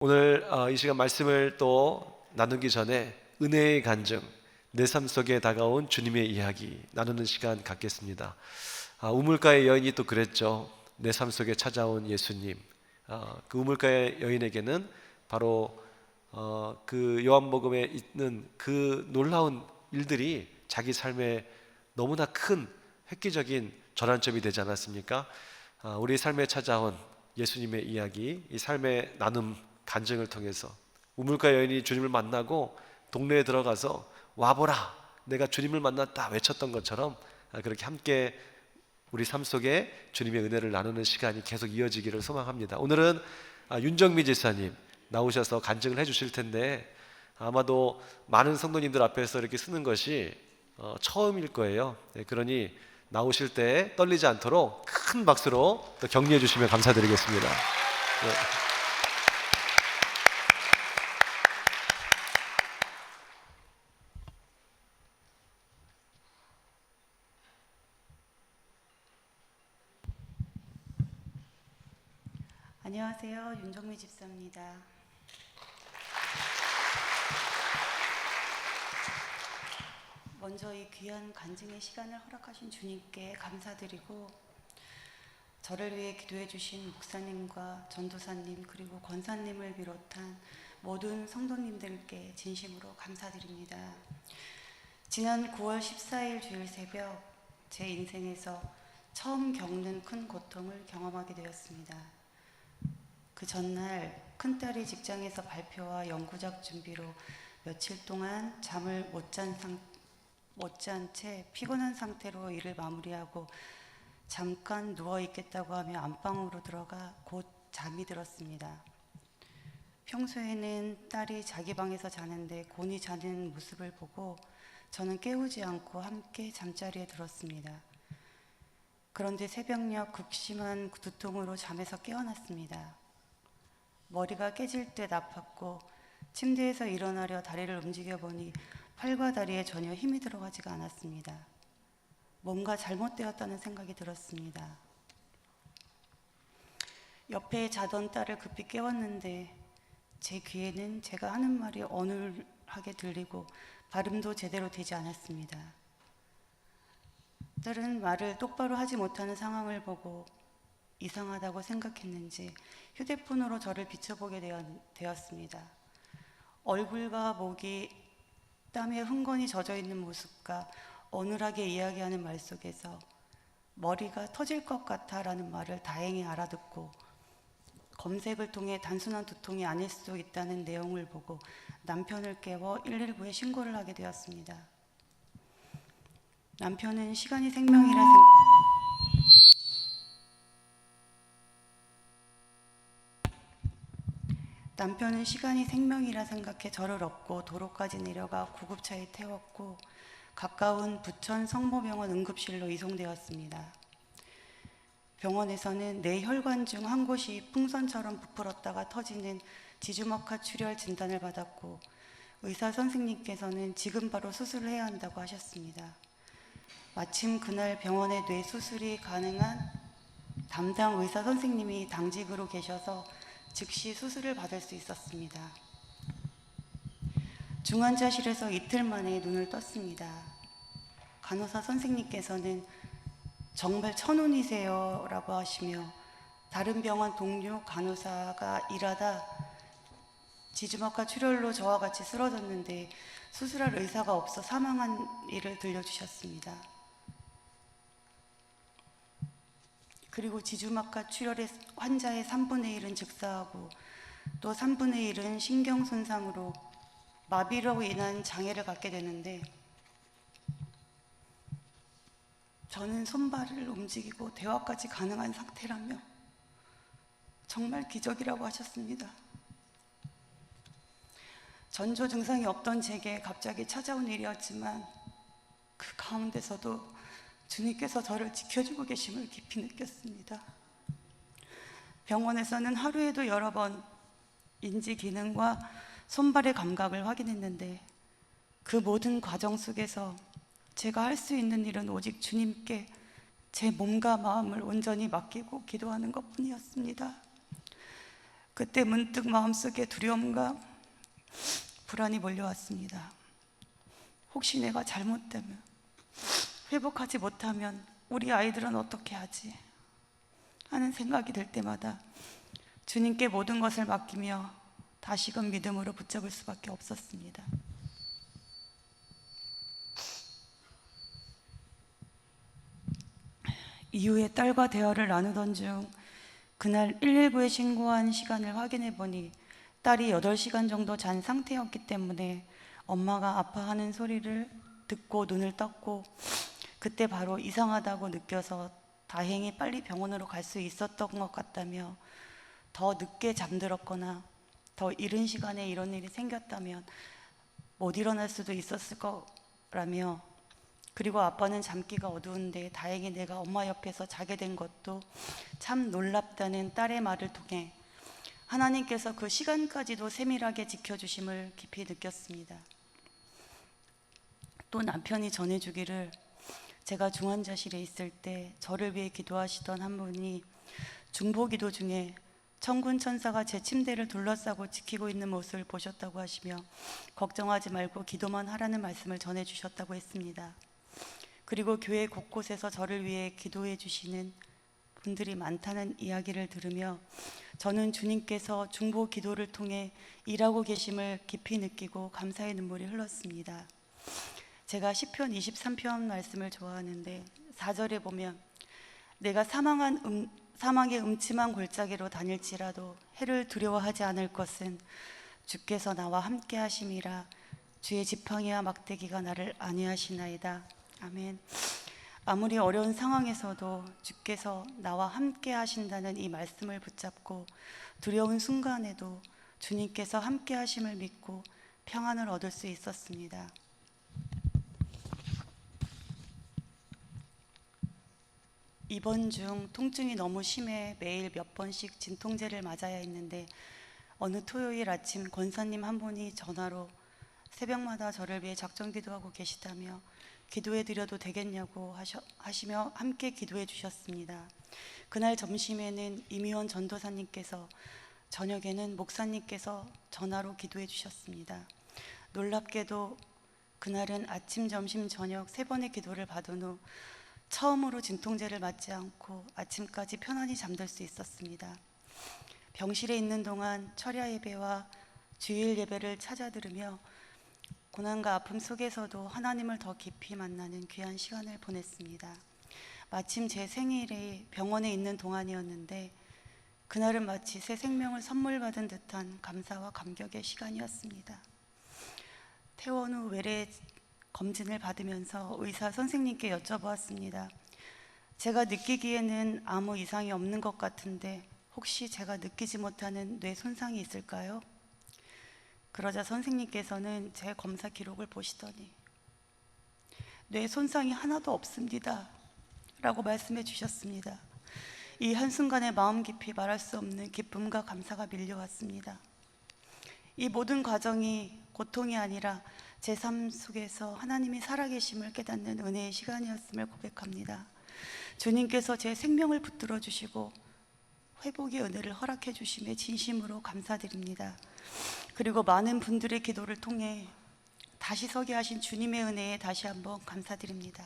오늘 이 시간 말씀을 또 나누기 전에 은혜의 간증, 내 삶 속에 다가온 주님의 이야기 나누는 시간 갖겠습니다. 우물가의 여인이 또 그랬죠. 내 삶 속에 찾아온 예수님. 그 우물가의 여인에게는 바로 그 요한복음에 있는 그 놀라운 일들이 자기 삶에 너무나 큰 획기적인 전환점이 되지 않았습니까? 우리 삶에 찾아온 예수님의 이야기, 이 삶의 나눔 간증을 통해서 우물가 여인이 주님을 만나고 동네에 들어가서 와보라, 내가 주님을 만났다 외쳤던 것처럼 그렇게 함께 우리 삶 속에 주님의 은혜를 나누는 시간이 계속 이어지기를 소망합니다. 오늘은 윤정미 지사님 나오셔서 간증을 해주실 텐데 아마도 많은 성도님들 앞에서 이렇게 쓰는 것이 처음일 거예요. 그러니 나오실 때 떨리지 않도록 큰 박수로 또 격려해 주시면 감사드리겠습니다. 네. 안녕하세요. 윤정미 집사입니다. 먼저 이 귀한 간증의 시간을 허락하신 주님께 감사드리고, 저를 위해 기도해 주신 목사님과 전도사님 그리고 권사님을 비롯한 모든 성도님들께 진심으로 감사드립니다. 지난 9월 14일 주일 새벽, 제 인생에서 처음 겪는 큰 고통을 경험하게 되었습니다. 그 전날 큰딸이 직장에서 발표와 연구작 준비로 며칠 동안 잠을 못 잔 채 피곤한 상태로 일을 마무리하고 잠깐 누워 있겠다고 하며 안방으로 들어가 곧 잠이 들었습니다. 평소에는 딸이 자기 방에서 자는데 곤히 자는 모습을 보고 저는 깨우지 않고 함께 잠자리에 들었습니다. 그런데 새벽녘 극심한 두통으로 잠에서 깨어났습니다. 머리가 깨질 듯 아팠고 침대에서 일어나려 다리를 움직여보니 팔과 다리에 전혀 힘이 들어가지가 않았습니다. 뭔가 잘못되었다는 생각이 들었습니다. 옆에 자던 딸을 급히 깨웠는데 제 귀에는 제가 하는 말이 어눌하게 들리고 발음도 제대로 되지 않았습니다. 딸은 말을 똑바로 하지 못하는 상황을 보고 이상하다고 생각했는지 휴대폰으로 저를 비춰보게 되었습니다. 얼굴과 목이 땀에 흥건히 젖어있는 모습과 어눌하게 이야기하는 말 속에서 머리가 터질 것 같아 라는 말을 다행히 알아듣고 검색을 통해 단순한 두통이 아닐 수 있다는 내용을 보고 남편을 깨워 119에 신고를 하게 되었습니다. 남편은 시간이 생명이라 생각해 저를 업고 도로까지 내려가 구급차에 태웠고 가까운 부천 성모병원 응급실로 이송되었습니다. 병원에서는 내 혈관 중 한 곳이 풍선처럼 부풀었다가 터지는 지주막하 출혈 진단을 받았고 의사 선생님께서는 지금 바로 수술을 해야 한다고 하셨습니다. 마침 그날 병원에 뇌 수술이 가능한 담당 의사 선생님이 당직으로 계셔서 즉시 수술을 받을 수 있었습니다. 중환자실에서 이틀 만에 눈을 떴습니다. 간호사 선생님께서는 정말 천운이세요 라고 하시며 다른 병원 동료 간호사가 일하다 지주막하 출혈로 저와 같이 쓰러졌는데 수술할 의사가 없어 사망한 일을 들려주셨습니다. 그리고 지주막하 출혈의 환자의 3분의 1은 즉사하고 또 3분의 1은 신경 손상으로 마비로 인한 장애를 갖게 되는데 저는 손발을 움직이고 대화까지 가능한 상태라며 정말 기적이라고 하셨습니다. 전조 증상이 없던 제게 갑자기 찾아온 일이었지만 그 가운데서도 주님께서 저를 지켜주고 계심을 깊이 느꼈습니다. 병원에서는 하루에도 여러 번 인지 기능과 손발의 감각을 확인했는데 그 모든 과정 속에서 제가 할 수 있는 일은 오직 주님께 제 몸과 마음을 온전히 맡기고 기도하는 것뿐이었습니다. 그때 문득 마음속에 두려움과 불안이 몰려왔습니다. 혹시 내가 잘못되면, 회복하지 못하면 우리 아이들은 어떻게 하지? 하는 생각이 들 때마다 주님께 모든 것을 맡기며 다시금 믿음으로 붙잡을 수밖에 없었습니다. 이후에 딸과 대화를 나누던 중 그날 119에 신고한 시간을 확인해 보니 딸이 8시간 정도 잔 상태였기 때문에 엄마가 아파하는 소리를 듣고 눈을 떴고, 그때 바로 이상하다고 느껴서 다행히 빨리 병원으로 갈 수 있었던 것 같다며, 더 늦게 잠들었거나 더 이른 시간에 이런 일이 생겼다면 못 일어날 수도 있었을 거라며, 그리고 아빠는 잠기가 어두운데 다행히 내가 엄마 옆에서 자게 된 것도 참 놀랍다는 딸의 말을 통해 하나님께서 그 시간까지도 세밀하게 지켜주심을 깊이 느꼈습니다. 또 남편이 전해주기를, 제가 중환자실에 있을 때 저를 위해 기도하시던 한 분이 중보기도 중에 천군 천사가 제 침대를 둘러싸고 지키고 있는 모습을 보셨다고 하시며 걱정하지 말고 기도만 하라는 말씀을 전해주셨다고 했습니다. 그리고 교회 곳곳에서 저를 위해 기도해 주시는 분들이 많다는 이야기를 들으며 저는 주님께서 중보 기도를 통해 일하고 계심을 깊이 느끼고 감사의 눈물이 흘렀습니다. 제가 시편 23편 말씀을 좋아하는데 4절에 보면, 내가 사망의 음침한 골짜기로 다닐지라도 해를 두려워하지 않을 것은 주께서 나와 함께 하심이라. 주의 지팡이와 막대기가 나를 안위하시나이다. 아멘. 아무리 어려운 상황에서도 주께서 나와 함께 하신다는 이 말씀을 붙잡고 두려운 순간에도 주님께서 함께 하심을 믿고 평안을 얻을 수 있었습니다. 입원 중 통증이 너무 심해 매일 몇 번씩 진통제를 맞아야 했는데, 어느 토요일 아침 권사님 한 분이 전화로 새벽마다 저를 위해 작정 기도하고 계시다며 기도해 드려도 되겠냐고 하시며 함께 기도해 주셨습니다. 그날 점심에는 임의원 전도사님께서, 저녁에는 목사님께서 전화로 기도해 주셨습니다. 놀랍게도 그날은 아침, 점심, 저녁 3번의 기도를 받은 후 처음으로 진통제를 맞지 않고 아침까지 편안히 잠들 수 있었습니다. 병실에 있는 동안 철야 예배와 주일 예배를 찾아 들으며 고난과 아픔 속에서도 하나님을 더 깊이 만나는 귀한 시간을 보냈습니다. 마침 제 생일이 병원에 있는 동안이었는데 그날은 마치 새 생명을 선물 받은 듯한 감사와 감격의 시간이었습니다. 퇴원 후 외래 검진을 받으면서 의사 선생님께 여쭤보았습니다. 제가 느끼기에는 아무 이상이 없는 것 같은데 혹시 제가 느끼지 못하는 뇌 손상이 있을까요? 그러자 선생님께서는 제 검사 기록을 보시더니 뇌 손상이 하나도 없습니다 라고 말씀해 주셨습니다. 이 한순간에 마음 깊이 말할 수 없는 기쁨과 감사가 밀려왔습니다. 이 모든 과정이 고통이 아니라 제 삶 속에서 하나님이 살아계심을 깨닫는 은혜의 시간이었음을 고백합니다. 주님께서 제 생명을 붙들어 주시고 회복의 은혜를 허락해 주심에 진심으로 감사드립니다. 그리고 많은 분들의 기도를 통해 다시 서게 하신 주님의 은혜에 다시 한번 감사드립니다.